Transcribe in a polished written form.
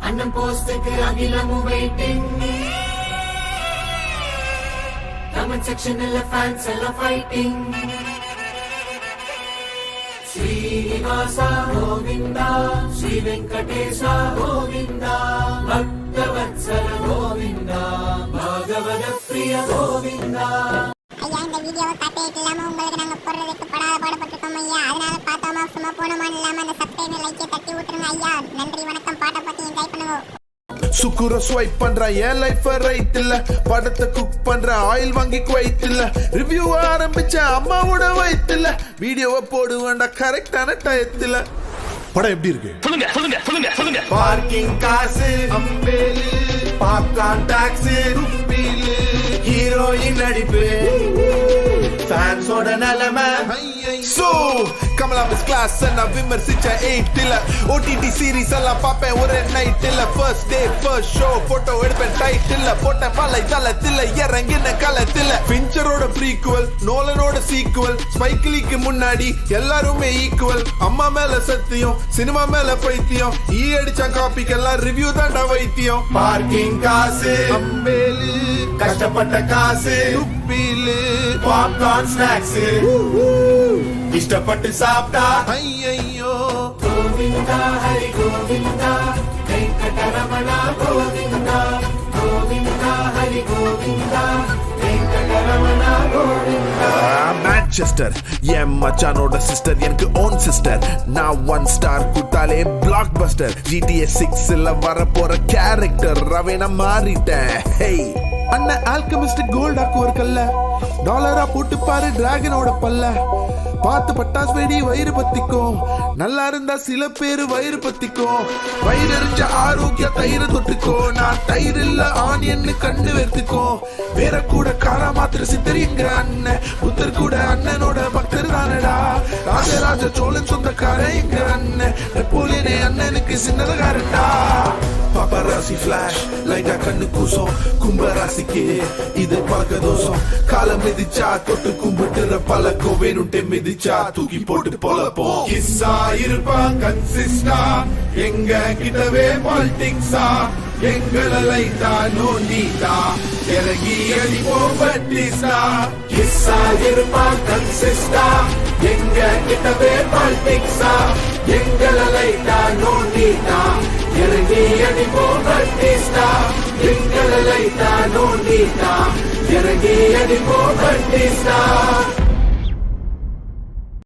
அண்ணன் போஸ்டுக்கு அகிலமும் waiting. Comment செக்ஷன்ல fans எல்லாம் ஃபைட்டிங். ஸ்ரீனிவாசா கோவிந்தா, ஸ்ரீ வெங்கடேசா கோவிந்தா, பக்தவத்சல கோவிந்தா, பாகவத பிரிய கோவிந்தா. ஐயா இந்த வீடியோவை காட்டிட்டு இல்லாம உங்களுக்கு நாங்க போடுறதுக்கு படாத பாடுபட்டுருக்கோம் ஐயா. அதனால பார்த்தோமா சும்மா போனோமா இல்லாம அந்த சப்ஸ்கிரைப் லைக்கை தட்டி விட்டுருங்க ஐயா. நன்றி வணக்கம். பாட்டை பத்தி என்ஜாய் பண்ணுங்க. சுக்குர ஸ்வைப் பண்ற என் லைஃப் ரைட் இல்ல, படத்தை குக் பண்ற ஆயில் வாங்கி குவைட் இல்ல, ரிவ்யூ ஆரம்பிச்ச அம்மாவோட வயிற்று இல்ல, வீடியோவை போடுவேண்டா கரெக்டான டயத்துல. படம் எப்படி இருக்கு சொல்லுங்க சொல்லுங்க சொல்லுங்க சொல்லுங்க. பார்க்கிங் காசு அம்பேலு, பாப்கார்ன் டாக்ஸ் ருப்பீலு, ஹீரோயின் நடிப்பு, ஃபேன்ஸோட நிலைமை. சோ கமலா மிஸ் கிளாஸ் நான் விமர்சிச்ச 8 இல்ல, ஓடிடி சீரிஸ் எல்லாம் பாப்பேன் ஒரு நைட் இல்ல, first day first show photo எடுப்பேன் டைட் இல்ல, போட்ட மலை தளத்துல இறங்கின களத்துல, பிஞ்சரோட ப்ரீக்குவல் நோலனோட சீக்குவல், ஸ்பைக்கிலிக்கு முன்னாடி எல்லாருமே ஈக்குவல், அம்மா மேல சத்தியம் சினிமா மேல பைத்தியம், ஈ அடிச்ச காப்பிக்கெல்லாம் ரிவ்யூ தாண்டா வைத்தியம். பார்க்கிங் காசு அம்பேலு, கஷ்டப்பட்ட காசு உப்பீலு, பாப்கார்ன் ஸ்நாக்ஸ் இஷ்டப்பட்டு சாப்பிட்டா ஐயோ. கோவிந்தா ஹரி கோவிந்தா, வெங்கடரமணா கோவிந்தா, கோவிந்தா ஹரி கோவிந்தா, வெங்கடரமணா கோவிந்தா. மேன்செஸ்டர் என் மச்சானோட சிஸ்டர், எனக்கு ஓன் சிஸ்டர், நான் 1 ஸ்டார் குட்டாலே பிளாக் பஸ்டர், GTA 6ல வர போற கேரக்டர் ரவேனா மாறிட்டேன். ஹேய் அண்ணன் ஆல்கமிஸ்ட் கோல்டாக்கு ஒரு கல்ல, டாலரா போட்டு பாரு டிராகனோட பல்ல, பார்த்து பட்டாஸ் வெடி வயிறு பத்திக்கும், நல்லா இருந்தா சில பேரு வயிறு பத்திக்கும், வயிறு எரிஞ்ச ஆரோக்கிய தயிரை தொட்டுக்கோ, நான் தயிர் இல்ல ஆனியன்னு கண்ணு வெறுத்துக்கும், வேற கூட காரா மாத்திர சித்தரிங்கிற அண்ணன், புத்தர் கூட அண்ணனோட பக்தர் தானடா, ராஜராஜ சோழன் சொந்தக்காரன் எங்க அண்ணன், நெப்போலியனே அண்ணனுக்கு சின்னதகாரண்டா. பாப்பராசி ஃபிளாஷ் லைட்டா கண்ணு கூசம், கும்பராசிக்கு இது பழக்க தோசம், காலம் மிதிச்சா தொட்டு கும்பிட்டுற பழக்கம், வேணுட்டே மிதிச்சா தூக்கி போட்டு பொழப்போம். கிஸ்ஸா இருப்பான் கன்சிஸ்டா, எங்க கிட்டவே பாலிடிக்ஸா, எங்களை லைட்டா நோண்டிட்டா இறங்கி அடிப்போம் பட்டிஸ்டா. கிஸ்ஸா இருப்பான் கன்சிஸ்டா, எங்க கிட்டவே பாலிடிக்ஸா, எங்களை லைட்டா நோண்டிட்டா இறங்கி அடிப்போம் பட்டிஸ்டா, எங்களை லைட்டா நோண்டிட்டா இறங்கி அடிப்போம் பட்டிஸ்டா.